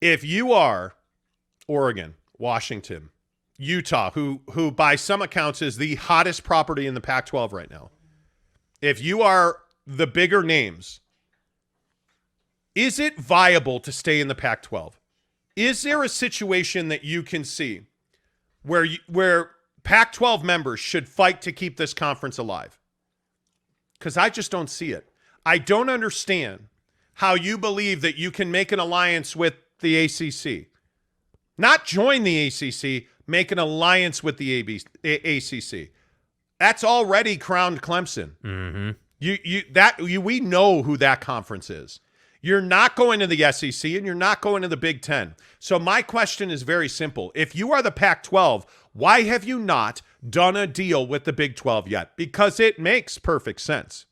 If you are Oregon, Washington, Utah, who by some accounts is the hottest property in the Pac-12 right now, if you are the bigger names, is it viable to stay in the Pac-12? Is there a situation that you can see where Pac-12 members should fight to keep this conference alive? Because I just don't see it. I don't understand how you believe that you can make an alliance with the ACC. Not join the ACC, make an alliance with the ACC. That's already crowned Clemson. Mm-hmm. We know who that conference is. You're not going to the SEC and you're not going to the Big Ten. So my question is very simple. If you are the Pac-12, why have you not done a deal with the Big 12 yet? Because it makes perfect sense.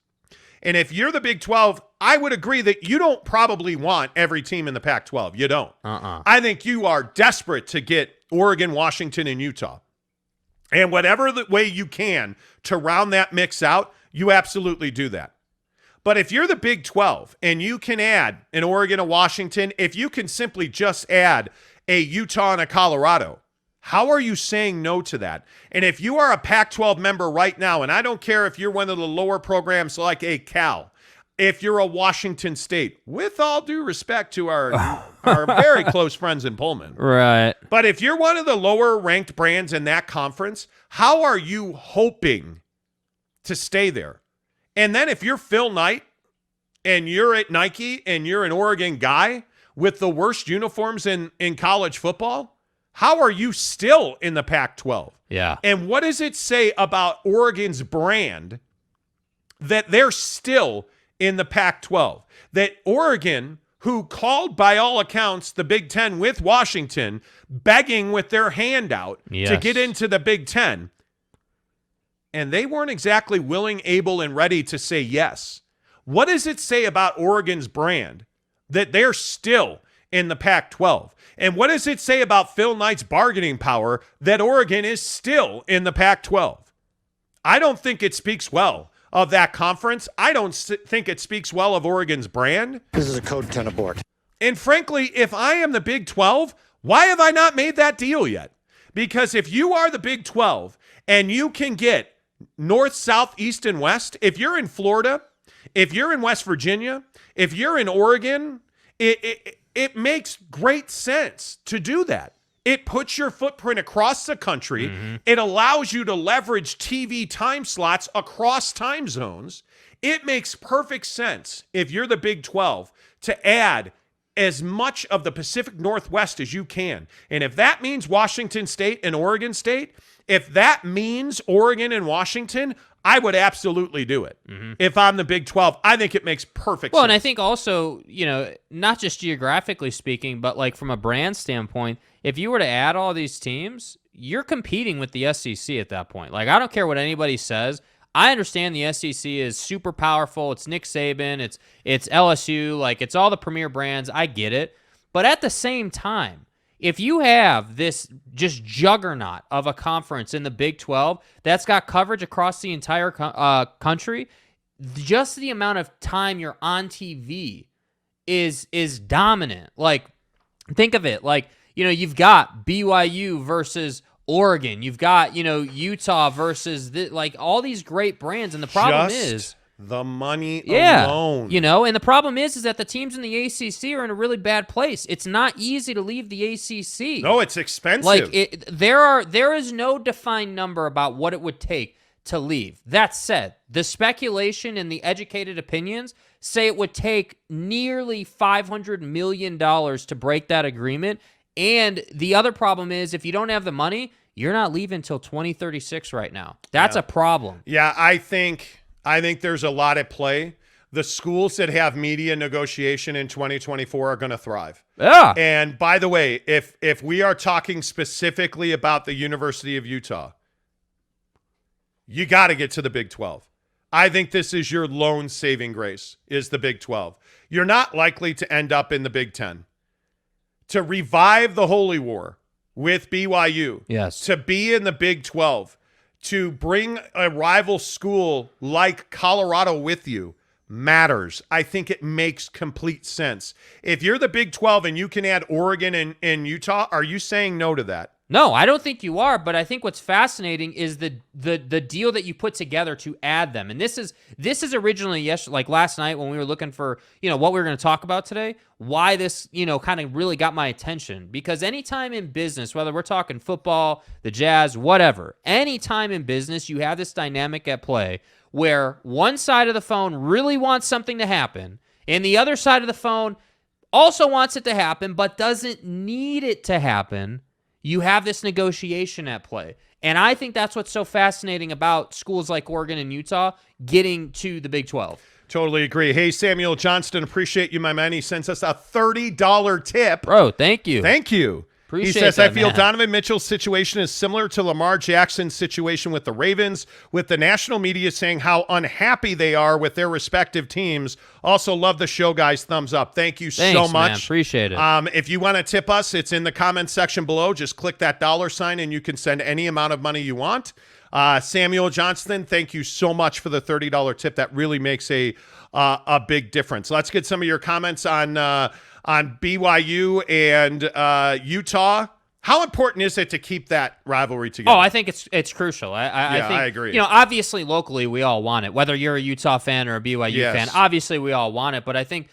And if you're the Big 12, I would agree that you don't probably want every team in the Pac-12. You don't. I think you are desperate to get Oregon, Washington, and Utah. And whatever the way you can to round that mix out, you absolutely do that. But if you're the Big 12 and you can add an Oregon, a Washington, if you can simply just add a Utah and a Colorado, how are you saying no to that? And if you are a Pac-12 member right now, and I don't care if you're one of the lower programs like a Cal, if you're a Washington State, with all due respect to our very close friends in Pullman. Right. But if you're one of the lower ranked brands in that conference, how are you hoping to stay there? And then if you're Phil Knight and you're at Nike and you're an Oregon guy with the worst uniforms in college football, how are you still in the Pac-12? Yeah. And what does it say about Oregon's brand that they're still in the Pac-12? That Oregon, who called by all accounts the Big Ten with Washington, begging with their hand out to get into the Big Ten, and they weren't exactly willing, able, and ready to say yes. What does it say about Oregon's brand that they're still in the Pac-12? And what does it say about Phil Knight's bargaining power that Oregon is still in the Pac-12? I don't think it speaks well of that conference. I don't think it speaks well of Oregon's brand. This is a code 10 abort. And frankly, if I am the Big 12, why have I not made that deal yet? Because if you are the Big 12 and you can get North, South, East, and West, if you're in Florida, if you're in West Virginia, if you're in Oregon, it makes great sense to do that. It puts your footprint across the country. Mm-hmm. It allows you to leverage TV time slots across time zones. It makes perfect sense if you're the Big 12 to add as much of the Pacific Northwest as you can. And if that means Washington State and Oregon State, if that means Oregon and Washington, I would absolutely do it. Mm-hmm. If I'm the Big 12, I think it makes perfect sense. Well, and I think also, not just geographically speaking, but like from a brand standpoint, if you were to add all these teams, you're competing with the SEC at that point. Like, I don't care what anybody says. I understand the SEC is super powerful. It's Nick Saban. It's LSU. Like, it's all the premier brands. I get it. But at the same time, if you have this just juggernaut of a conference in the Big 12 that's got coverage across the entire country, just the amount of time you're on TV is dominant. Like, think of it. Like, you've got BYU versus Oregon. You've got, Utah versus all these great brands. And the problem is the money alone. And the problem is that the teams in the ACC are in a really bad place. It's not easy to leave the ACC. No, it's expensive. Like, there is no defined number about what it would take to leave. That said, the speculation and the educated opinions say it would take nearly $500 million to break that agreement. And the other problem is, if you don't have the money, you're not leaving until 2036 right now. That's a problem. Yeah, I think there's a lot at play. The schools that have media negotiation in 2024 are going to thrive. Yeah. And by the way, if we are talking specifically about the University of Utah, you got to get to the Big 12. I think this is your lone saving grace, is the Big 12. You're not likely to end up in the Big 10. To revive the Holy War with BYU, yes, to be in the Big 12, to bring a rival school like Colorado with you, matters. I think it makes complete sense. If you're the Big 12 and you can add Oregon and Utah, are you saying no to that? No, I don't think you are, but I think what's fascinating is the deal that you put together to add them. And this is originally like last night when we were looking for, what we were going to talk about today, why this, kind of really got my attention. Because anytime in business, whether we're talking football, the Jazz, whatever, anytime in business you have this dynamic at play where one side of the phone really wants something to happen and the other side of the phone also wants it to happen but doesn't need it to happen. You have this negotiation at play. And I think that's what's so fascinating about schools like Oregon and Utah getting to the Big 12. Totally agree. Hey, Samuel Johnston, appreciate you, my man. He sends us a $30 tip. Bro, thank you. Thank you. Appreciate he says, that, I feel man. Donovan Mitchell's situation is similar to Lamar Jackson's situation with the Ravens, with the national media saying how unhappy they are with their respective teams. Also, love the show, guys. Thumbs up. Thank you so much. Man. Appreciate it. If you want to tip us, it's in the comments section below. Just click that $sign and you can send any amount of money you want. Samuel Johnston, thank you so much for the $30 tip. That really makes a big difference. Let's get some of your comments on BYU and Utah. How important is it to keep that rivalry together? Oh, I think it's crucial. I think, I agree. Obviously locally we all want it. Whether you're a Utah fan or a BYU fan, obviously we all want it. But I think,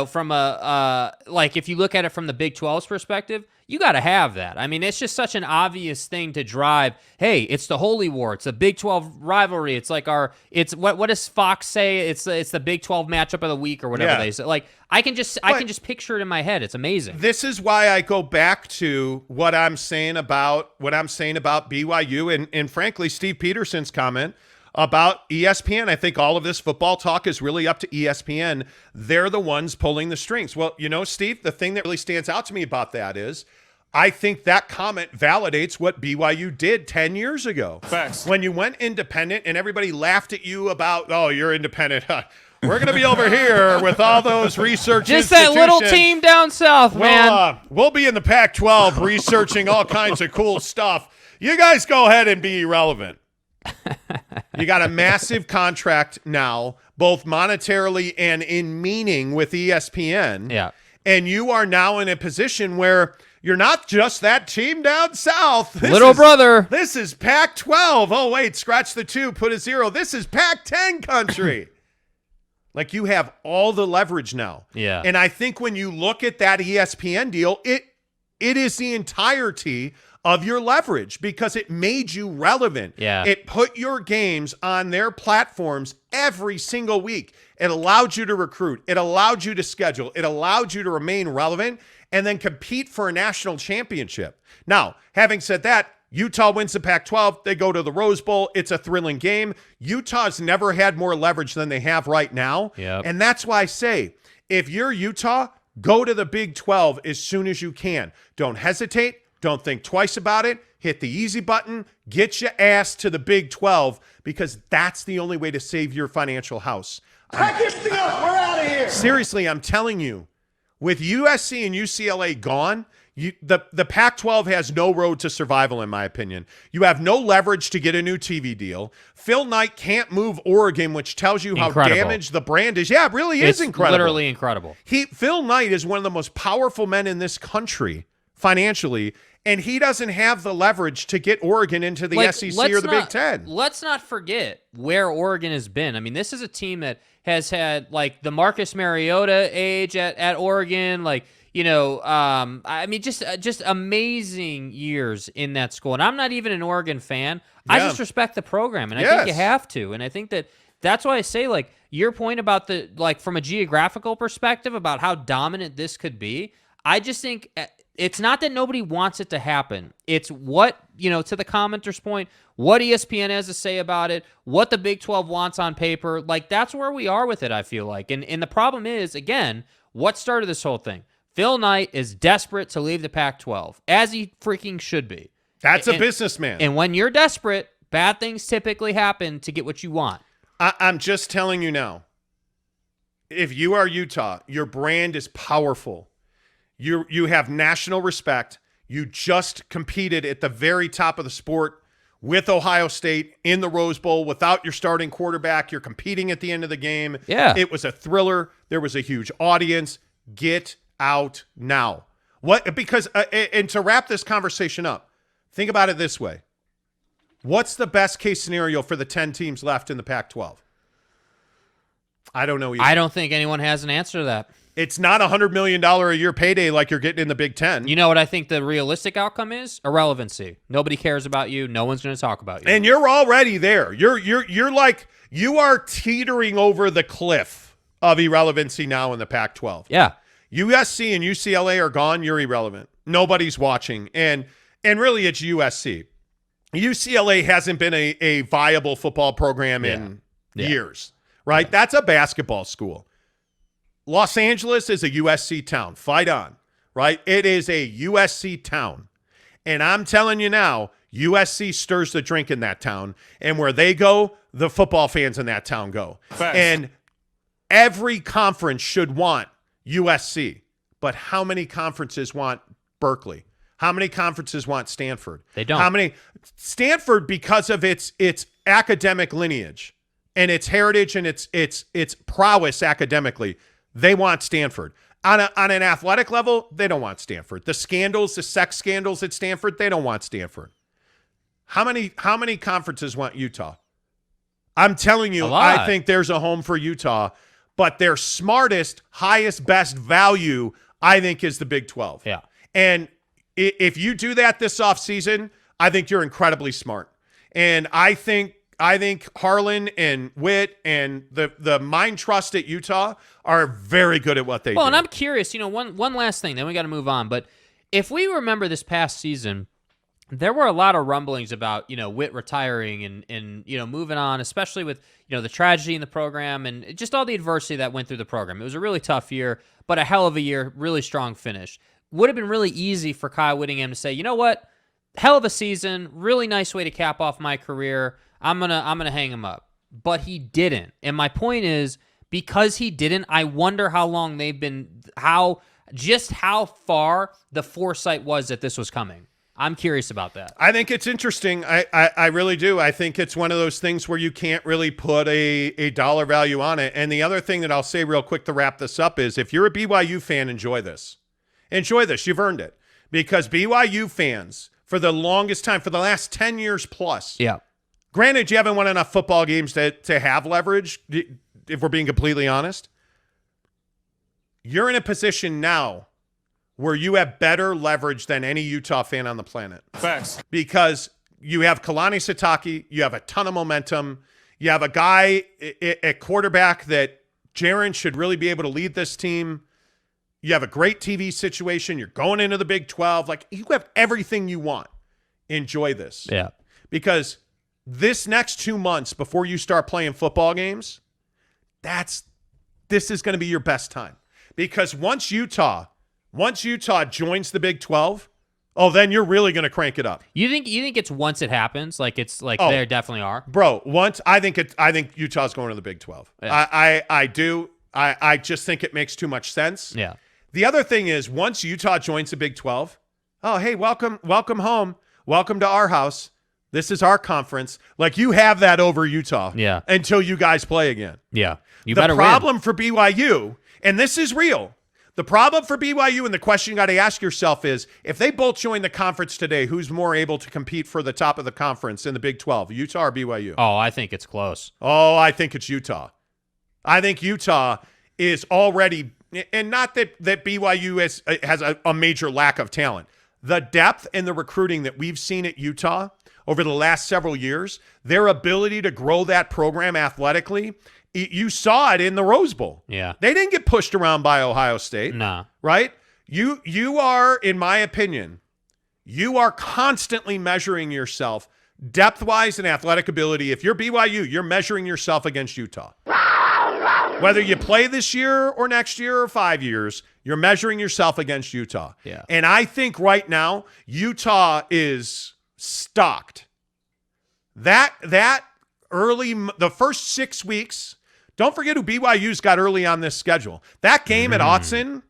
from if you look at it from the Big 12's perspective, you got to have that. I mean, it's just such an obvious thing to drive. Hey, it's the Holy War. It's a Big 12 rivalry. It's like what does Fox say? It's the Big 12 matchup of the week or whatever they say. Like I can just picture it in my head. It's amazing. This is why I go back to what I'm saying about BYU and frankly Steve Peterson's comment about ESPN. I think all of this football talk is really up to ESPN. They're the ones pulling the strings. Well, Steve, the thing that really stands out to me about that is I think that comment validates what BYU did 10 years ago. Facts. When you went independent and everybody laughed at you about, oh, you're independent. We're going to be over here with all those research Just that little team down south, man. We'll be in the Pac-12 researching all kinds of cool stuff. You guys go ahead and be irrelevant. You got a massive contract now, both monetarily and in meaning with ESPN. Yeah. And you are now in a position where you're not just that team down south. Brother. This is Pac-12. Oh, wait, scratch the 2, put a 0. This is Pac-10 country. Like you have all the leverage now. Yeah. And I think when you look at that ESPN deal, it is the entirety of your leverage because it made you relevant. Yeah. It put your games on their platforms every single week. It allowed you to recruit. It allowed you to schedule. It allowed you to remain relevant and then compete for a national championship. Now, having said that, Utah wins the Pac-12. They go to the Rose Bowl. It's a thrilling game. Utah's never had more leverage than they have right now. Yep. And that's why I say, if you're Utah, go to the Big 12 as soon as you can. Don't hesitate. Don't think twice about it. Hit the easy button. Get your ass to the Big 12 because that's the only way to save your financial house. Pack this thing up. We're out of here. Seriously, I'm telling you, with USC and UCLA gone, the Pac-12 has no road to survival, in my opinion. You have no leverage to get a new TV deal. Phil Knight can't move Oregon, which tells you how damaged the brand is. Yeah, it really is incredible. Literally incredible. Phil Knight is one of the most powerful men in this country financially, and he doesn't have the leverage to get Oregon into the SEC or the Big Ten. Let's not forget where Oregon has been. I mean, this is a team that has had like the Marcus Mariota age at Oregon, I mean, just amazing years in that school. And I'm not even an Oregon fan. Yeah. I just respect the program, and I think you have to. And I think that's why I say, like, your point about from a geographical perspective about how dominant this could be, I just think it's not that nobody wants it to happen. It's what, to the commenter's point, what ESPN has to say about it, what the Big 12 wants on paper. Like, that's where we are with it, I feel like. And the problem is, again, what started this whole thing? Phil Knight is desperate to leave the Pac-12, as he freaking should be. That's a businessman. And when you're desperate, bad things typically happen to get what you want. I'm just telling you now, if you are Utah, your brand is powerful. You have national respect. You just competed at the very top of the sport with Ohio State in the Rose Bowl without your starting quarterback. You're competing at the end of the game. Yeah. It was a thriller. There was a huge audience. Get out now. What? Because and to wrap this conversation up, think about it this way. What's the best case scenario for the 10 teams left in the Pac-12? I don't know either. I don't think anyone has an answer to that. It's not $100 million a year payday like you're getting in the Big Ten. You know what I think the realistic outcome is? Irrelevancy. Nobody cares about you. No one's going to talk about you. And you're already there. You're like, you are teetering over the cliff of irrelevancy now in the Pac-12. Yeah. USC and UCLA are gone. You're irrelevant. Nobody's watching. And really it's USC. UCLA hasn't been a viable football program in years, right? Yeah. That's a basketball school. Los Angeles is a USC town. Fight on, right? It is a USC town. And I'm telling you now, USC stirs the drink in that town. And where they go, the football fans in that town go. Facts. And every conference should want USC. But how many conferences want Berkeley? How many conferences want Stanford? They don't. How many? Stanford, because of its academic lineage and its heritage and its prowess academically, they want Stanford. On an athletic level, they don't want Stanford. The scandals, the sex scandals at Stanford, they don't want Stanford. How many conferences want Utah? I'm telling you, I think there's a home for Utah, but their smartest, highest, best value, I think, is the Big 12. Yeah. And if you do that this offseason, I think you're incredibly smart. And I think Harlan and Witt and the mind trust at Utah are very good at what they do. Well, and I'm curious, one last thing, then we got to move on. But if we remember this past season, there were a lot of rumblings about, Witt retiring and moving on, especially with, the tragedy in the program and just all the adversity that went through the program. It was a really tough year, but a hell of a year, really strong finish. Would have been really easy for Kyle Whittingham to say, you know what? Hell of a season, really nice way to cap off my career. I'm gonna hang him up. But he didn't. And my point is, because he didn't, I wonder how long they've been, how far the foresight was that this was coming. I'm curious about that. I think it's interesting. I really do. I think it's one of those things where you can't really put a dollar value on it. And the other thing that I'll say real quick to wrap this up is, if you're a BYU fan, enjoy this. Enjoy this. You've earned it. Because BYU fans, for the longest time, for the last 10 years plus, yeah. Granted, you haven't won enough football games to have leverage, if we're being completely honest. You're in a position now where you have better leverage than any Utah fan on the planet. Facts. Because you have Kalani Sitake, you have a ton of momentum, you have a guy at quarterback that Jaren should really be able to lead this team. You have a great TV situation. You're going into the Big 12. Like, you have everything you want. Enjoy this. Yeah. Because this next 2 months before you start playing football games, this is going to be your best time. Because once Utah joins the Big 12, then you're really going to crank it up. You think it's once it happens? There definitely are. Bro, I think Utah's going to the Big 12. Yeah. I do. I just think it makes too much sense. Yeah. The other thing is, once Utah joins the Big 12, hey, welcome home. Welcome to our house. This is our conference. Like, you have that over Utah. Yeah. Until you guys play again. Yeah. The problem for BYU, and this is real, the problem for BYU, and the question you got to ask yourself is, if they both join the conference today, who's more able to compete for the top of the conference in the Big 12, Utah or BYU? Oh, I think it's close. Oh, I think it's Utah. I think Utah is already, and not that BYU has a major lack of talent. The depth and the recruiting that we've seen at Utah over the last several years, their ability to grow that program athletically, you saw it in the Rose Bowl. Yeah. They didn't get pushed around by Ohio State. Nah. Right? You are, in my opinion, you are constantly measuring yourself depth-wise and athletic ability. If you're BYU, you're measuring yourself against Utah. Whether you play this year or next year or 5 years, you're measuring yourself against Utah. Yeah. And I think right now, Utah is stocked. That early, the first 6 weeks, don't forget who BYU's got early on this schedule. That game at Autzen,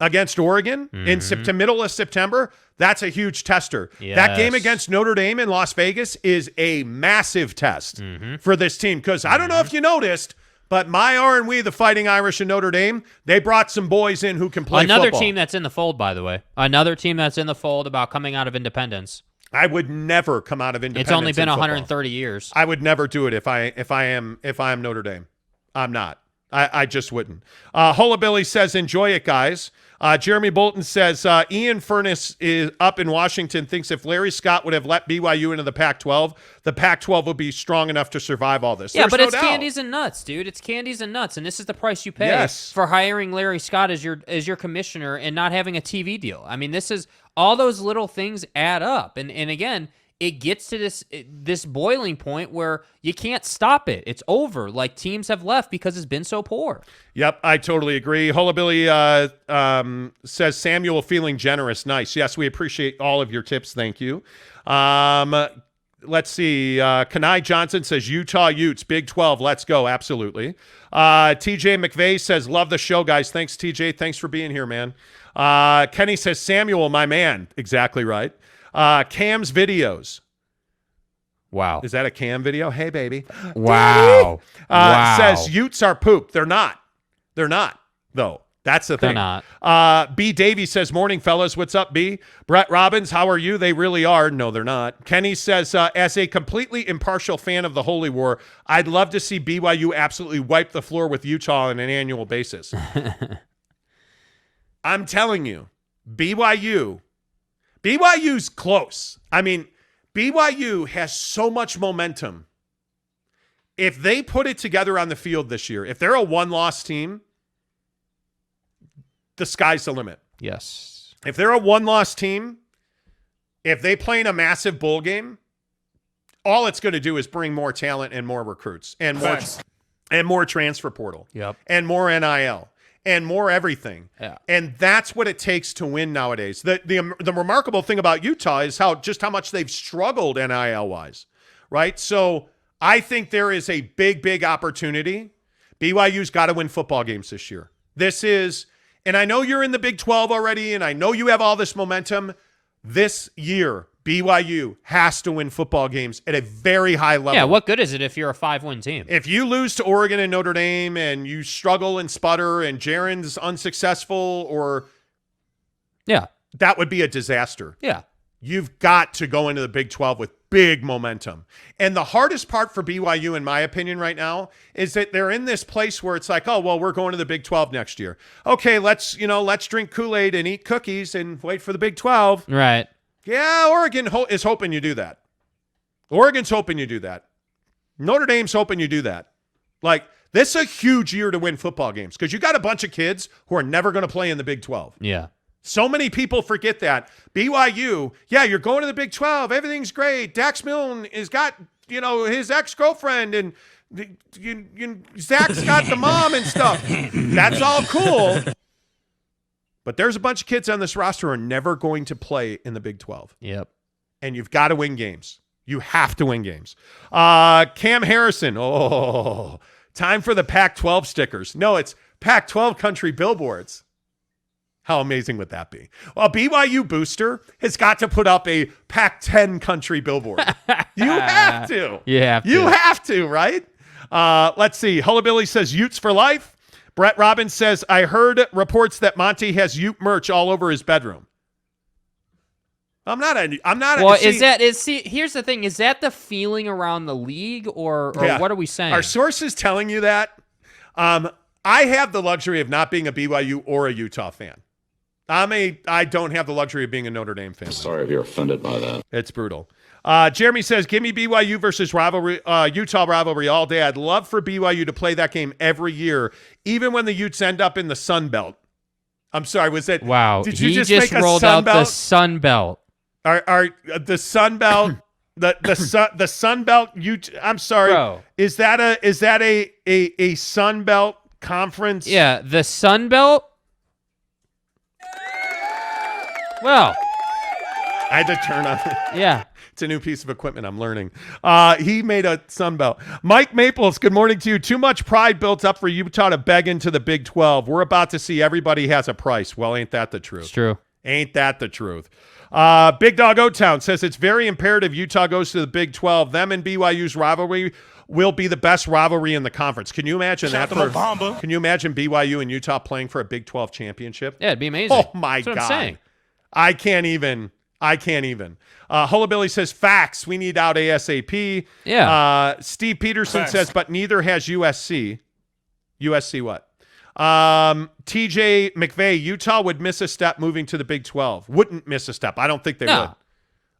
against Oregon in middle of September, that's a huge tester. That game against Notre Dame in Las Vegas is a massive test for this team because I don't know if you noticed, but the Fighting Irish in Notre Dame, they brought some boys in who can play Another football. team that's in the fold, by the way. Another team that's in the fold about coming out of independence. I would never come out of independence. It's only been in 130 years. I would never do it if I am Notre Dame. I'm not. I just wouldn't. Hullabilly says, enjoy it, guys. Jeremy Bolton says, Ian Furness is up in Washington, thinks if Larry Scott would have let BYU into the Pac-12, the Pac-12 would be strong enough to survive all this. Yeah, There's but no it's doubt. candies and nuts, dude. It's candies and nuts, and this is the price you pay for hiring Larry Scott as your commissioner and not having a TV deal. I mean, this is all those little things add up, and again, it gets to this boiling point where you can't stop it. It's over. Like, teams have left because it's been so poor. Yep, I totally agree. Hullabilly says, Samuel feeling generous. Nice. Yes, we appreciate all of your tips. Thank you. Let's see. Kanai Johnson says, Utah Utes, Big 12. Let's go. Absolutely. TJ McVeigh says, love the show, guys. Thanks, TJ. Thanks for being here, man. Kenny says, Samuel, my man. Exactly right. Cam's videos. Wow. Is that a Cam video? Hey, baby. Wow. Wow. Says Utes are poop. They're not. They're not, though. That's the thing. They're not. B. Davey says, morning, fellas. What's up, B? Brett Robbins, how are you? They really are. No, they're not. Kenny says, as a completely impartial fan of the Holy War, I'd love to see BYU absolutely wipe the floor with Utah on an annual basis. I'm telling you, BYU's close. I mean, BYU has so much momentum. If they put it together on the field this year, if they're a one-loss team, the sky's the limit. Yes. If they're a one-loss team, if they play in a massive bowl game, all it's going to do is bring more talent and more recruits and more transfer portal. Yep. And more NIL. And more everything. Yeah. And that's what it takes to win nowadays. The remarkable thing about Utah is how much they've struggled NIL-wise, right? So I think there is a big, big opportunity. BYU's got to win football games this year. And I know you're in the Big 12 already, and I know you have all this momentum. This year, BYU has to win football games at a very high level. Yeah, what good is it if you're a 5-win team? If you lose to Oregon and Notre Dame and you struggle and sputter and Jaren's unsuccessful that would be a disaster. Yeah. You've got to go into the Big 12 with big momentum. And the hardest part for BYU, in my opinion, right now, is that they're in this place where it's like, oh, well, we're going to the Big 12 next year. Okay, let's drink Kool-Aid and eat cookies and wait for the Big 12. Right. Yeah, Oregon is hoping you do that. Oregon's hoping you do that. Notre Dame's hoping you do that. Like, this is a huge year to win football games because you got a bunch of kids who are never going to play in the Big 12. Yeah. So many people forget that. BYU, yeah, you're going to the Big 12. Everything's great. Dax Milne has got, his ex-girlfriend and Zach's got the mom and stuff. That's all cool. But there's a bunch of kids on this roster who are never going to play in the Big 12. Yep. And you've got to win games. You have to win games. Cam Harrison. Oh, time for the Pac-12 stickers. No, it's Pac-12 country billboards. How amazing would that be? Well, BYU Booster has got to put up a Pac-10 country billboard. You have to. You have to. You have to, right? Let's see. Hullabilly says Utes for life. Brett Robbins says, I heard reports that Monty has Ute merch all over his bedroom. Well, here's the thing. Is that the feeling around the league or what are we saying? Are sources telling you that? I have the luxury of not being a BYU or a Utah fan. I don't have the luxury of being a Notre Dame fan. Sorry if you're offended by that. It's brutal. Jeremy says, give me BYU versus Utah rivalry all day. I'd love for BYU to play that game every year, even when the Utes end up in the Sun Belt. I'm sorry, was it? Wow. Did you just make a rolled Sun out Belt? the Sun Belt. Are the Sun Belt the Sun Belt I'm sorry. Bro. Is that a Sun Belt conference? Yeah, the Sun Belt. Well, I had to turn on. Yeah. It's a new piece of equipment I'm learning. He made a Sunbelt. Mike Maples, good morning to you. Too much pride built up for Utah to beg into the Big 12. We're about to see everybody has a price. Well, ain't that the truth? It's true. Ain't that the truth? Big Dog O-Town says it's very imperative Utah goes to the Big 12. Them and BYU's rivalry will be the best rivalry in the conference. Can you imagine that? Can you imagine BYU and Utah playing for a Big 12 championship? Yeah, it'd be amazing. Oh, my God. That's what I'm saying. I can't even. Hullabilly says, facts. We need out ASAP. Yeah. Steve Peterson says, but neither has USC. USC what? TJ McVeigh, Utah would miss a step moving to the Big 12. Wouldn't miss a step. I don't think they would.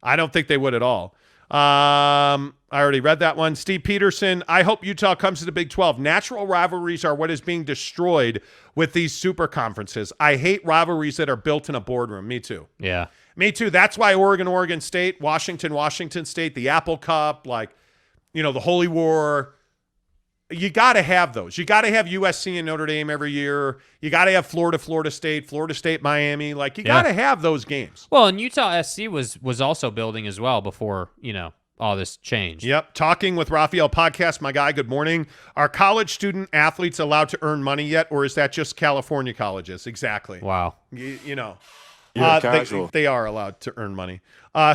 I don't think they would at all. I already read that one. Steve Peterson, I hope Utah comes to the Big 12. Natural rivalries are what is being destroyed with these super conferences. I hate rivalries that are built in a boardroom. Me too. Yeah. Me too. That's why Oregon State, Washington State, the Apple Cup, the Holy War. You got to have those. You got to have USC and Notre Dame every year. You got to have Florida State, Miami. You got to have those games. Well, and Utah SC was also building as well before, all this changed. Yep. Talking with Raphael podcast, my guy, good morning. Are college student athletes allowed to earn money yet, or is that just California colleges? Exactly. Wow. They are allowed to earn money.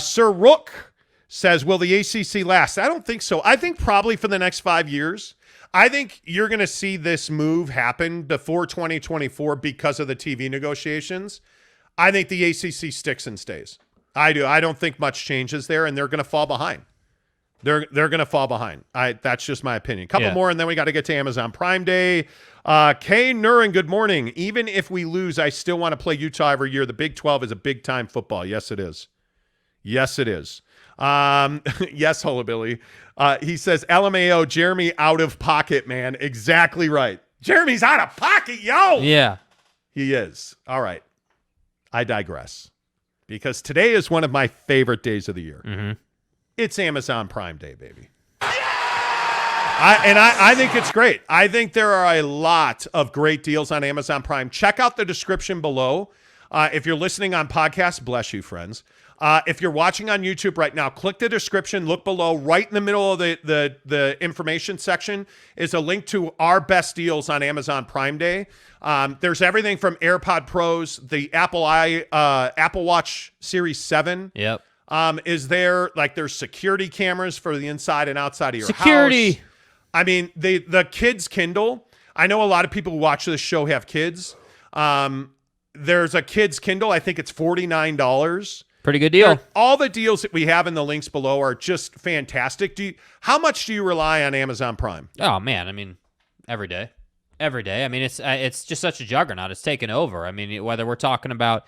Sir Rook says, will the ACC last? I don't think so. I think probably for the next 5 years. I think you're going to see this move happen before 2024 because of the TV negotiations. I think the ACC sticks and stays. I do. I don't think much changes there, and they're going to fall behind. They're going to fall behind. That's just my opinion. Couple more, and then we got to get to Amazon Prime Day. Kay Nurin, good morning. Even if we lose, I still want to play Utah every year. The Big 12 is a big-time football. Yes, it is. Yes, it is. Yes, Hullabilly. He says, LMAO, Jeremy out of pocket, man. Exactly right. Jeremy's out of pocket, yo. Yeah. He is. All right. I digress. Because today is one of my favorite days of the year. Mm-hmm. It's Amazon Prime Day, baby. I think it's great. I think there are a lot of great deals on Amazon Prime. Check out the description below. If you're listening on podcast, bless you, friends. If you're watching on YouTube right now, click the description, look below. Right in the middle of the information section is a link to our best deals on Amazon Prime Day. There's everything from AirPod Pros, the Apple Watch Series 7. Yep. Is there, there's security cameras for the inside and outside of your security. house. I mean, the kids' Kindle. I know a lot of people who watch this show have kids. There's a kids' Kindle. I think it's $49. Pretty good deal. All the deals that we have in the links below are just fantastic. How much do you rely on Amazon Prime? Oh man, I mean, every day. I mean, it's just such a juggernaut. It's taken over. I mean, whether we're talking about,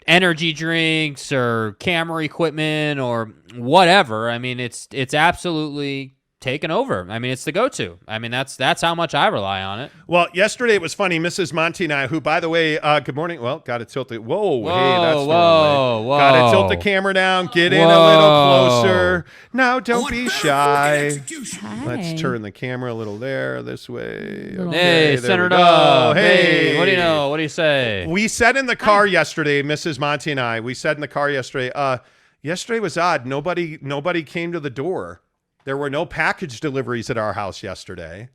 energy drinks or camera equipment or whatever. I mean, it's absolutely taken over. I mean, it's the go-to. I mean, that's how much I rely on it. Well, yesterday it was funny. Mrs. Monty and I, who, by the way, good morning. Well, got to tilt it. Whoa, hey, that's whoa. Got to tilt the camera down. Get in a little closer. No, don't be shy. Let's turn the camera a little this way. Okay, hey, center it up. Hey, what do you know? What do you say? We said in the car yesterday, Mrs. Monty and I, yesterday was odd. Nobody came to the door. There were no package deliveries at our house yesterday.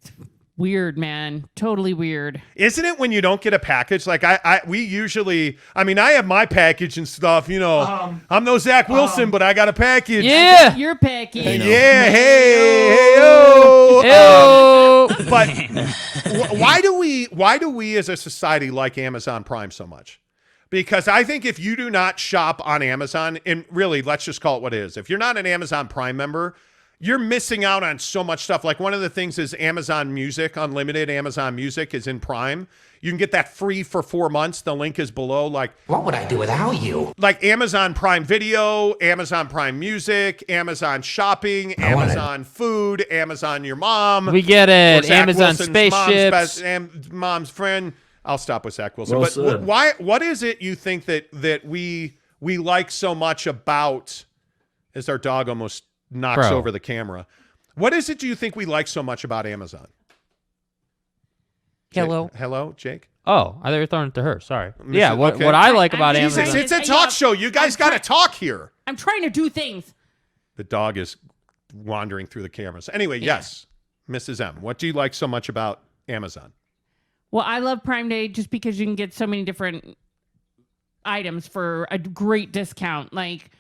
Weird, man. Totally weird. Isn't it when you don't get a package? We usually, I have my package and stuff, I'm no Zach Wilson, but I got a package. Yeah. Your package. Yeah. Hey, But why do we as a society like Amazon Prime so much? Because I think if you do not shop on Amazon, and really, let's just call it what it is. If you're not an Amazon Prime member, you're missing out on so much stuff. Like one of the things is Amazon Music, unlimited Amazon Music is in Prime. You can get that free for 4 months. The link is below. What would I do without you? Like Amazon Prime Video, Amazon Prime Music, Amazon Shopping, Amazon Food, Amazon Your Mom. We get it. Zach Amazon Wilson's Spaceships. Mom's friend. I'll stop with Zach Wilson. Well But said. what is it you think that we like so much about, as our dog almost knocks over the camera. What is it do you think we like so much about Amazon? Hello. Hello, Jake. Oh, I thought you were throwing it to her. Sorry. Yeah, what okay. what I like I'm about just Amazon. trying It's a talk show. You guys got to talk here. I'm trying to do things. The dog is wandering through the cameras. Anyway, yes, Mrs. M, what do you like so much about Amazon? Well, I love Prime Day just because you can get so many different items for a great discount. Like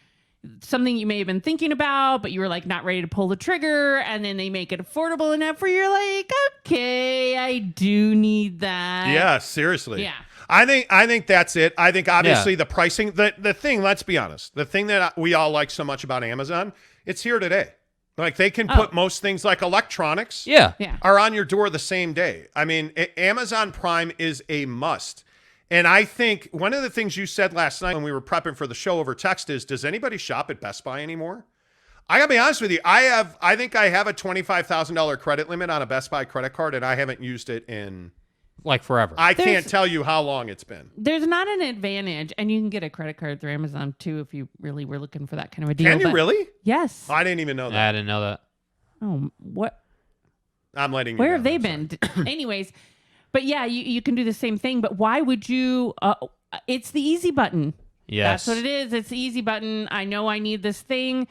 something you may have been thinking about, but you were like not ready to pull the trigger, and then they make it affordable enough where you're like, okay, I do need that. Yeah, seriously. Yeah. I think that's it. I think obviously the pricing, the thing, let's be honest, the thing that we all like so much about Amazon, it's here today. Like they can put most things like electronics Yeah. are on your door the same day. I mean, Amazon Prime is a must. And I think one of the things you said last night when we were prepping for the show over text is, does anybody shop at Best Buy anymore? I gotta be honest with you. I think I have a $25,000 credit limit on a Best Buy credit card, and I haven't used it in Like forever. I can't tell you how long it's been. There's not an advantage, and you can get a credit card through Amazon too if you really were looking for that kind of a deal. Can you really? Yes. I didn't even know that. I didn't know that. Oh, what? I'm letting you Where know. have they I'm been? Anyways, but yeah, you can do the same thing. But why would you? It's the easy button. Yes. That's what it is. It's the easy button. I know I need this thing.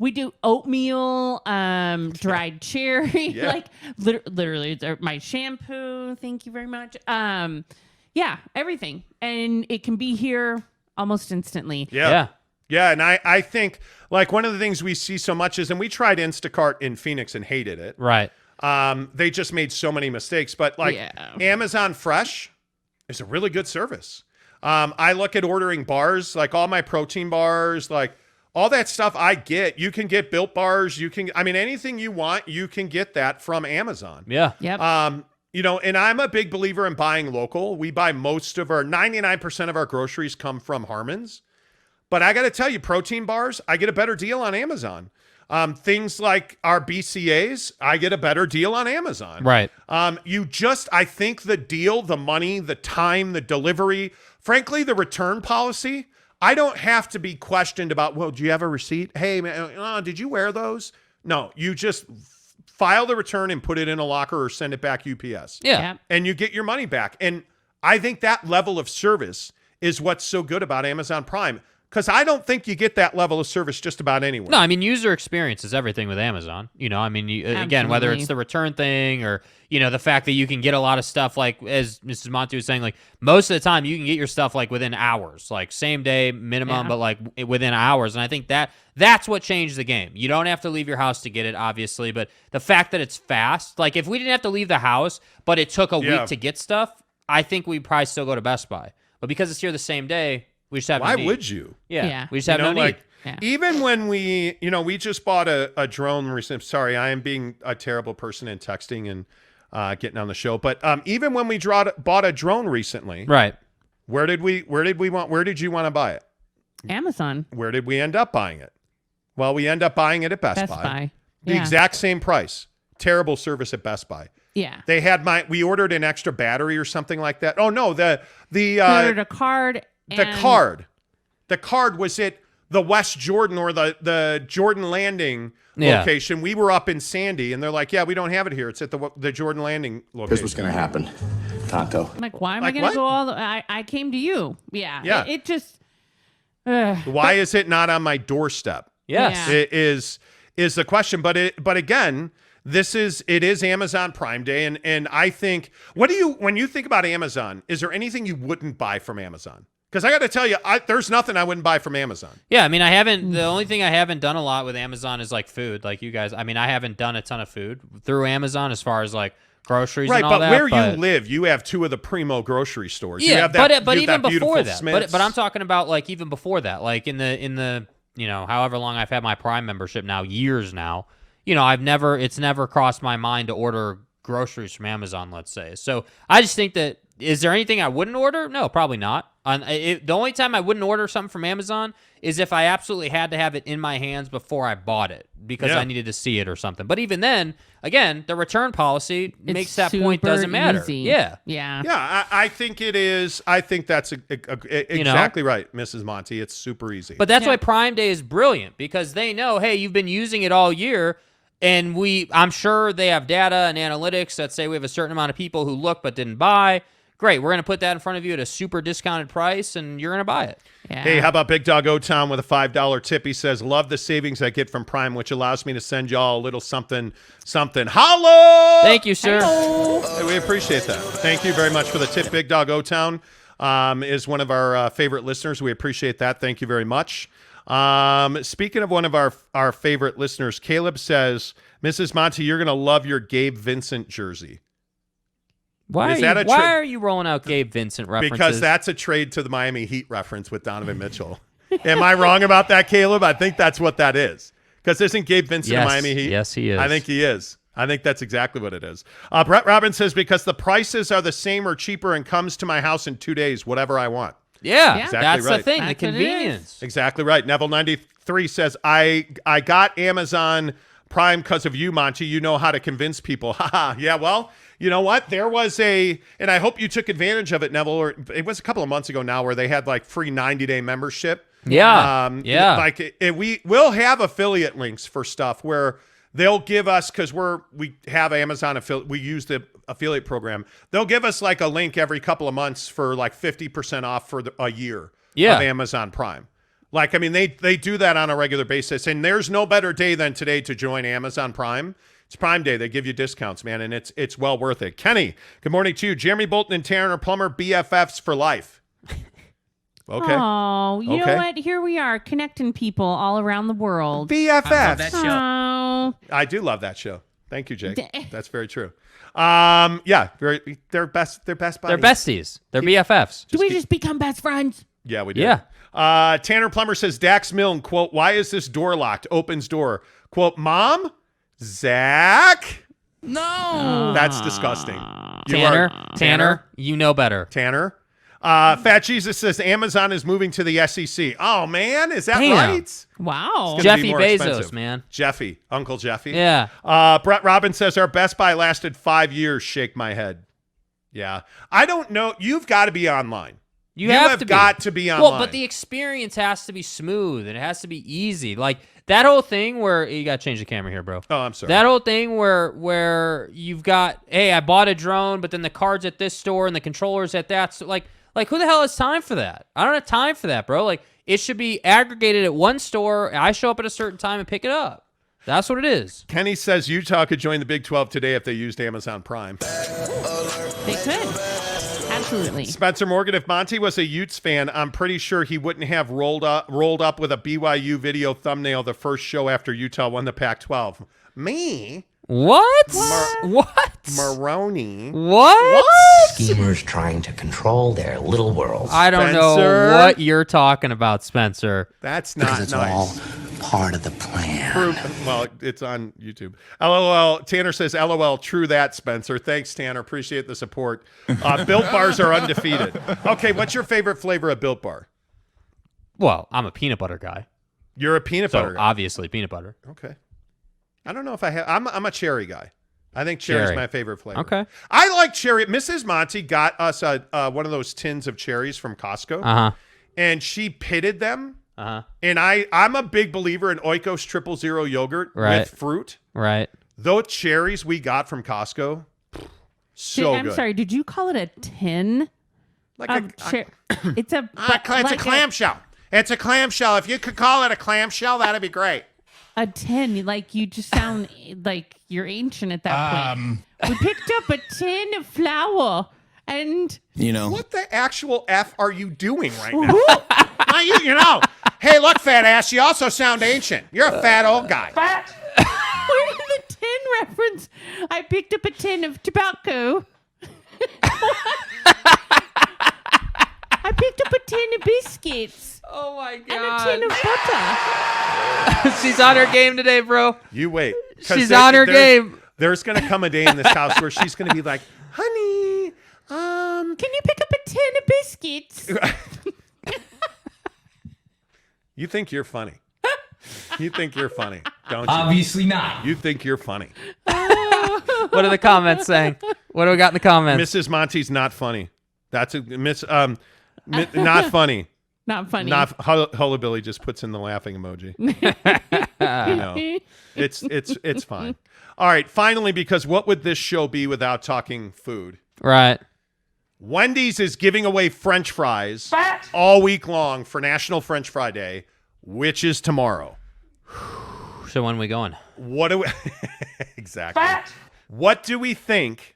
We do oatmeal, dried cherry, Yeah. like literally it's my shampoo. Thank you very much. Yeah, everything, and it can be here almost instantly. Yeah. Yeah, and I think like one of the things we see so much is, and we tried Instacart in Phoenix and hated it. Right. They just made so many mistakes. But like Amazon Fresh is a really good service. I look at ordering bars, like all my protein bars, like all that stuff I get. You can get Built bars. Anything you want, you can get that from Amazon. Yeah. Yep. And I'm a big believer in buying local. We buy 99% of our groceries come from Harmon's. But I got to tell you, protein bars, I get a better deal on Amazon. Things like our BCAs, I get a better deal on Amazon. Right. I think the deal, the money, the time, the delivery, frankly, the return policy, I don't have to be questioned about, well, do you have a receipt? Hey, man, did you wear those? No, you just file the return and put it in a locker or send it back UPS. Yeah. Yep. And you get your money back. And I think that level of service is what's so good about Amazon Prime. Because I don't think you get that level of service just about anywhere. No, user experience is everything with Amazon. Again, whether it's the return thing or, the fact that you can get a lot of stuff, like as Mrs. Monty was saying, like most of the time you can get your stuff like within hours, like same day minimum, but like within hours. And I think that's what changed the game. You don't have to leave your house to get it, obviously, but the fact that it's fast, like if we didn't have to leave the house, but it took a week to get stuff, I think we'd probably still go to Best Buy. But because it's here the same day, we just have Why no need. would you? Yeah. We just have no need. Even when we just bought a drone recently. Sorry, I am being a terrible person in texting and getting on the show. But even when we bought a drone recently, Right. where did you want to buy it? Amazon. Where did we end up buying it? Well, we end up buying it at Best Buy. The exact same price. Terrible service at Best Buy. Yeah. They had we ordered an extra battery or something like that. Oh no, We ordered a card. The card was at the West Jordan or the Jordan Landing location. We were up in Sandy, and they're like, "Yeah, we don't have it here. It's at the Jordan Landing location." Here's what's going to happen, Tonto. I'm like, why am I Like going to what? go all the I came to you. Yeah. Yeah. It just. Why is it not on my doorstep? Yes. Yeah. It is the question. But again, it is Amazon Prime Day, and I think when you think about Amazon, is there anything you wouldn't buy from Amazon? Because I got to tell you, there's nothing I wouldn't buy from Amazon. Yeah, I haven't. The only thing I haven't done a lot with Amazon is like food, like you guys. I haven't done a ton of food through Amazon as far as like groceries and all that. Right, but where you live, you have two of the primo grocery stores. Yeah, you have that, but even before that, Smith's. but I'm talking about like even before that, like in the however long I've had my Prime membership now, years now. It's never crossed my mind to order groceries from Amazon, let's say. So I just think that, is there anything I wouldn't order? No, probably not. The only time I wouldn't order something from Amazon is if I absolutely had to have it in my hands before I bought it because I needed to see it or something. But even then, again, the return policy makes that point doesn't matter. Easy. Yeah. Yeah, I think it is. I think that's exactly right, Mrs. Monty. It's super easy. But that's why Prime Day is brilliant, because they know, hey, you've been using it all year. And I'm sure they have data and analytics that say we have a certain amount of people who look but didn't buy. Great, we're going to put that in front of you at a super discounted price, and you're going to buy it. Yeah. Hey, how about Big Dog O-Town with a $5 tip? He says, love the savings I get from Prime, which allows me to send y'all a little something. Holla! Thank you, sir. Hey, we appreciate that. Thank you very much for the tip. Big Dog O-Town is one of our favorite listeners. We appreciate that. Thank you very much. Speaking of one of our favorite listeners, Caleb says, Mrs. Monty, you're going to love your Gabe Vincent jersey. Why are you rolling out Gabe Vincent references? Because that's a trade to the Miami Heat reference with Donovan Mitchell. Am I wrong about that, Caleb? I think that's what that is. Because isn't Gabe Vincent a Miami Heat? Yes, he is. I think he is. I think that's exactly what it is. Brett Robbins says, because the prices are the same or cheaper and comes to my house in 2 days, whatever I want. Yeah, Exactly that's right. the thing, That's the what it is. convenience. Exactly right. Neville93 says, I got Amazon Prime because of you, Monty. You know how to convince people. Yeah, well, you know what? There was and I hope you took advantage of it, Neville, or it was a couple of months ago now where they had like free 90-day membership. Yeah, yeah. Like we will have affiliate links for stuff where they'll give us, because we have Amazon affiliate, we use the affiliate program. They'll give us like a link every couple of months for like 50% off for a year of Amazon Prime. Like, I mean, they do that on a regular basis, and there's no better day than today to join Amazon Prime. It's Prime Day. They give you discounts, man, and it's well worth it. Kenny, good morning to you. Jeremy Bolton and Tanner Plummer, BFFs for life. Okay. Oh, you Okay. know what? Here we are connecting people all around the world. BFFs. Oh, I do love that show. Thank you, Jake. That's very true. Yeah, they're best buddies. They're besties. They're BFFs. do we just become best friends? Yeah, we do. Yeah. Tanner Plummer says, Dax Milne, quote, why is this door locked? Opens door. Quote, Mom? Zach? No. That's disgusting. Tanner, you know better. Tanner? Fat Jesus says, Amazon is moving to the SEC. Oh, man, is that Damn. right? Wow. It's gonna be Jeffy more Bezos, expensive. man. Jeffy, Uncle Jeffy. Yeah. Brett Robbins says, our Best Buy lasted 5 years. Shake my head. Yeah. I don't know. You've got to be online. You have got to be online. Well, but the experience has to be smooth and it has to be easy. Like that whole thing where you got to change the camera here, bro. Oh, I'm sorry. That whole thing where you've got, hey, I bought a drone, but then the card's at this store and the controller's at that. So like who the hell has time for that? I don't have time for that, bro. Like it should be aggregated at one store. I show up at a certain time and pick it up. That's what it is. Kenny says Utah could join the Big 12 today if they used Amazon Prime. They could. Absolutely. Spencer Morgan, if Monty was a Utes fan, I'm pretty sure he wouldn't have rolled up with a BYU video thumbnail the first show after Utah won the Pac-12. Me? What? What? Maroney. What? Schemers trying to control their little world. I don't know Spencer? what you're talking about, Spencer. That's Because not it's nice. all part of the plan. Well, it's on YouTube. LOL. Tanner says, LOL, true that, Spencer. Thanks, Tanner. Appreciate the support. Built Bars are undefeated. Okay, what's your favorite flavor of Built Bar? Well, I'm a peanut butter guy. You're a peanut So butter guy. obviously peanut butter. Okay. I don't know if I have. I'm a cherry guy. I think cherry's Cherry. my favorite flavor. Okay. I like cherry. Mrs. Monty got us one of those tins of cherries from Costco, Uh-huh. and she pitted them. Uh-huh. And I'm a big believer in Oikos 000 yogurt Right. with fruit. Right. Those cherries we got from Costco, so I'm good. sorry. Did you call it a tin? Like It's a. it's a clamshell. It's a clamshell. If you could call it a clamshell, that'd be great. A tin, like you just sound like you're ancient at that point. We picked up a tin of flour and You know. What the actual F are you doing right now? you know. Hey, look, fat ass. You also sound ancient. You're a fat old guy. where did the tin reference? I picked up a tin of tobacco. I picked up a tin of biscuits Oh my and a tin of butter. She's on her game today, bro. You wait. 'Cause She's on her game. There's going to come a day in this house where she's going to be like, honey, Can you pick up a tin of biscuits? you think you're funny. You think you're funny, don't you? Obviously not. You think you're funny. What are the comments saying? What do we got in the comments? Mrs. Monty's not funny. That's a not funny. Not funny. Not Hullabilly just puts in the laughing emoji. It's fine. All right, finally, because what would this show be without talking food? Right. Wendy's is giving away French fries all week long for National French Fry Day, which is tomorrow. So when are we going? What do we exactly? What do we think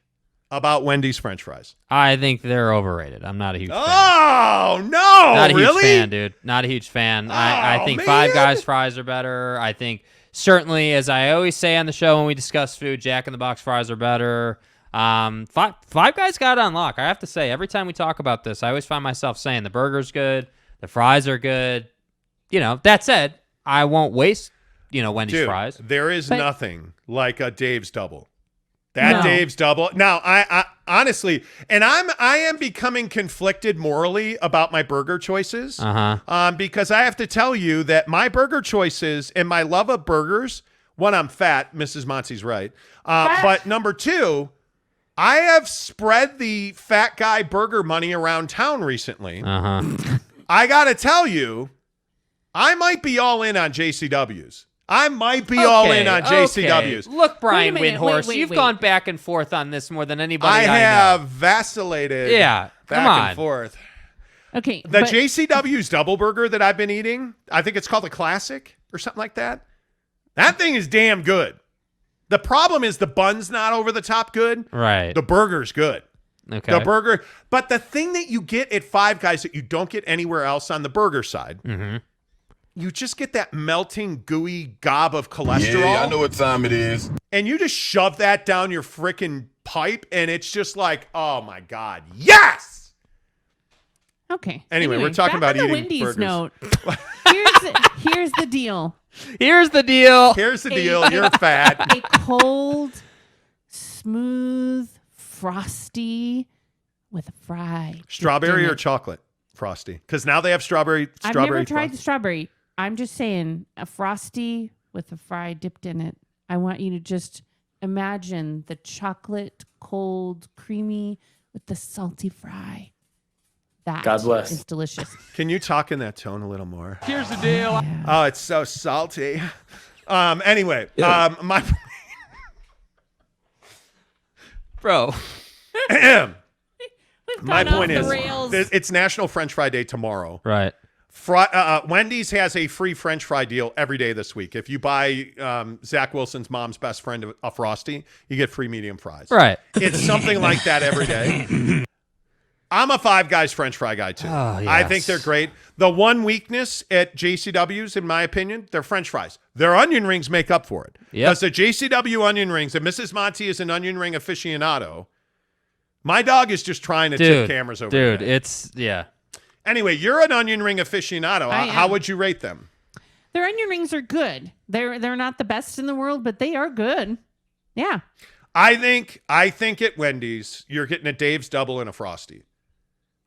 about Wendy's French fries? I think they're overrated. I'm not a huge fan. Oh no! Not a really? huge fan, dude. Not a huge fan. I Oh, think man. Five Guys fries are better. I think certainly, as I always say on the show when we discuss food, Jack in the Box fries are better. Five Guys got it on lock. I have to say, every time we talk about this, I always find myself saying the burger's good, the fries are good. That said, I won't waste, Wendy's Dude, fries. there is But- nothing like a Dave's Double. That No. Dave's Double. Now, I honestly, and I am becoming conflicted morally about my burger choices. Because I have to tell you that my burger choices and my love of burgers, one, I'm fat. Mrs. Monty's right. But number two, I have spread the fat guy burger money around town recently. I got to tell you, I might be all in on JCW's. I might be all in on JCW's. Okay. Look, Brian Wait a minute, Windhorse, wait, you've wait. gone back and forth on this more than anybody I I have know. vacillated Yeah, back come on. and forth. Okay. The but- JCW's double burger that I've been eating, I think it's called the Classic or something like that. That thing is damn good. The problem is the bun's not over the top good. Right. The burger's good. Okay. The burger. But the thing that you get at Five Guys that you don't get anywhere else on the burger side, you just get that melting, gooey gob of cholesterol. Yeah, I know what time it is. And you just shove that down your freaking pipe, and it's just like, oh my God, yes! Okay. Anyway, we're talking back about on the eating Wendy's burgers. note. Here's the deal. Here's the deal. Here's the deal. You're fat. A cold, smooth, frosty with a fry. Strawberry Damn or it. chocolate frosty? Because now they have strawberry. I've never tried the strawberry. I'm just saying a frosty with a fry dipped in it. I want you to just imagine the chocolate, cold, creamy with the salty fry. That God bless. is delicious. Can you talk in that tone a little more? Here's the deal. Oh, it's so salty. Anyway, my Bro. We've my gone point off is, the rails. it's National French Fry Day tomorrow. Right. Wendy's has a free French fry deal every day this week. If you buy Zach Wilson's mom's best friend a Frosty, you get free medium fries. Right. It's something like that every day. I'm a Five Guys French fry guy too. Oh, yes. I think they're great. The one weakness at JCW's, in my opinion, they're French fries. Their onion rings make up for it. Yep. Because the JCW onion rings, and Mrs. Monty is an onion ring aficionado. My dog is just trying to tip cameras over Dude, your head. it's, yeah. Anyway, you're an onion ring aficionado. I How am. would you rate them? Their onion rings are good. They're not the best in the world, but they are good. Yeah. I think at Wendy's, you're getting a Dave's Double and a Frosty.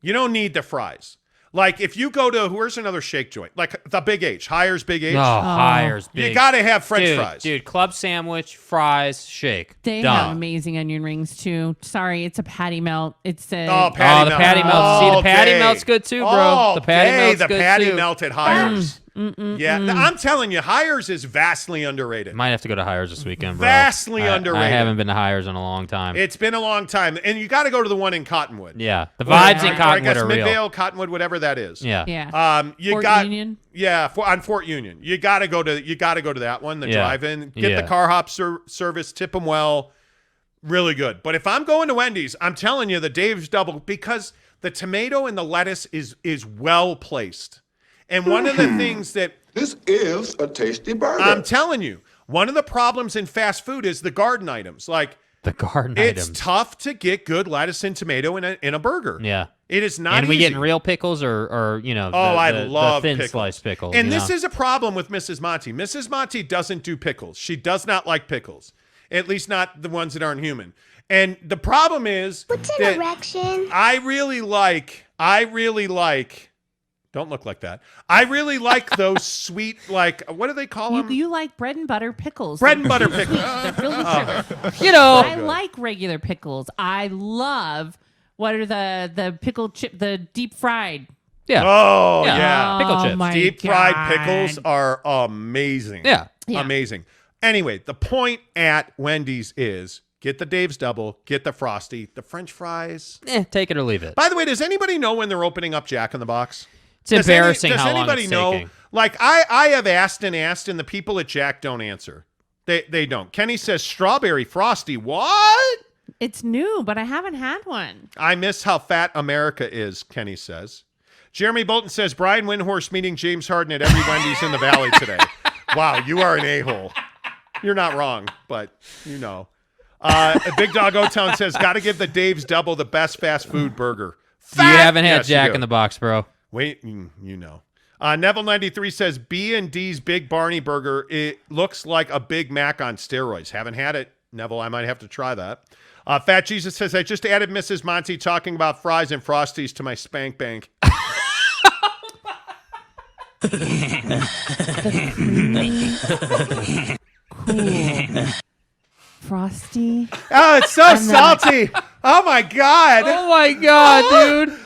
You don't need the fries. Like if you go to, where's another shake joint? Like the Big H, Hires Big H. Oh, Hires You big. got to have French dude, fries. Dude, club sandwich, fries, shake. They Done. have amazing onion rings too. Sorry, it's a patty melt. It's a Oh, patty the melt. patty melt. See, the All patty day. melt's good too, bro. All The patty day, melt's the good patty too. melt at Hires. Yeah, I'm telling you, Hires is vastly underrated. Might have to go to Hires this weekend, bro. Vastly I underrated. haven't been to Hires in a long time. It's been a long time, and you got to go to the one in Cottonwood. yeah, the vibes Or in I Cottonwood guess are real. Midvale, Cottonwood, whatever that is. Yeah. yeah. You Fort got Union? on Fort Union. You got to go to that one. The Yeah. drive-in, get Yeah. the car hop service, tip them well, really good. But if I'm going to Wendy's, I'm telling you the Dave's Double because the tomato and the lettuce is well placed. And one of the things that This is a tasty burger. I'm telling you, one of the problems in fast food is the garden items. Like The garden it's items. tough to get good lettuce and tomato in a burger. Yeah. It is not And we easy. getting real pickles or the, I the love thin pickles. sliced pickles. And you this know? is a problem with Mrs. Monty. Mrs. Monty doesn't do pickles. She does not like pickles, at least not the ones that aren't human. And the problem is What's that an erection? I really like. Don't look like that. I really like those sweet, like what do they call them? You like bread and butter pickles. Bread and butter pickles. They're filled with sugar. you know, I like regular pickles. I love what are the pickle chip, the deep fried Yeah. Oh, yeah. Pickle Oh, chips. my Deep fried God. pickles are amazing. Yeah. Yeah. Amazing. Anyway, the point at Wendy's is get the Dave's Double, get the Frosty, the French fries. Take it or leave it. By the way, does anybody know when they're opening up Jack in the Box? It's embarrassing does how long anybody it's know? taking. Like I have asked, and the people at Jack don't answer. They don't. Kenny says strawberry Frosty. What? It's new, but I haven't had one. I miss how fat America is, Kenny says. Jeremy Bolton says Brian Windhorst meeting James Harden at every Wendy's in the Valley today. Wow, you are an a-hole. You're not wrong, but you know. Big Dog O-Town says, got to give the Dave's Double the best fast food burger. You haven't had Yes, you Jack do. in the Box, bro. Wait, you know. Neville93 says B&D's Big Barney Burger, it looks like a Big Mac on steroids. Haven't had it, Neville. I might have to try that. Fat Jesus says, I just added Mrs. Monty talking about fries and Frosties to my spank bank. Cool. Frosty. Oh, it's so salty. Oh, my God. Oh my God, dude.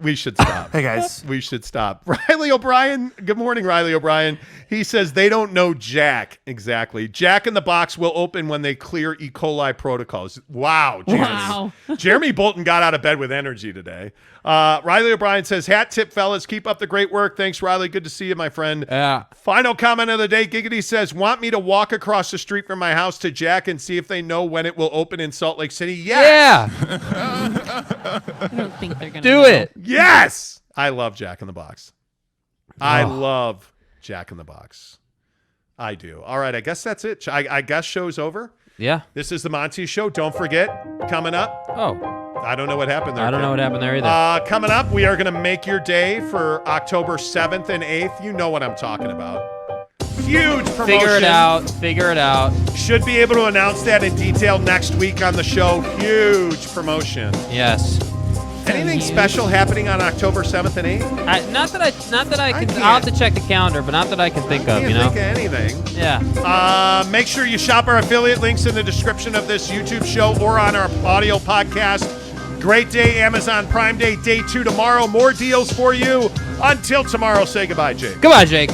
We should stop. Hey, guys. We should stop. Riley O'Brien. Good morning, Riley O'Brien. He says they don't know Jack. Exactly. Jack in the Box will open when they clear E. coli protocols. Wow, Jeremy. Wow. Jeremy Bolton got out of bed with energy today. Riley O'Brien says, hat tip, fellas. Keep up the great work. Thanks, Riley. Good to see you, my friend. Yeah. Final comment of the day. Giggity says, want me to walk across the street from my house to Jack and see if they know when it will open in Salt Lake City? Yes. Yeah. I don't think they're going to Do it. Yes. I love Jack in the Box. I love Jack in the Box. I do. All right. I guess that's it. I guess show's over. Yeah. This is the Monty Show. Don't forget, coming up. Oh, I don't know what happened there. I don't kid. know what happened there either. Coming up, we are going to make your day for October 7th and 8th. You know what I'm talking about. Huge promotion. Figure it out. Figure it out. Should be able to announce that in detail next week on the show. Huge promotion. Yes. Anything special happening on October 7th and 8th? Not that I can. can't. I'll have to check the calendar, but not that I can think of. Can't You know. think of anything. Yeah. Make sure you shop our affiliate links in the description of this YouTube show or on our audio podcast. Great day, Amazon Prime Day, day 2 tomorrow. More deals for you. Until tomorrow, say goodbye, Jake. Goodbye, Jake.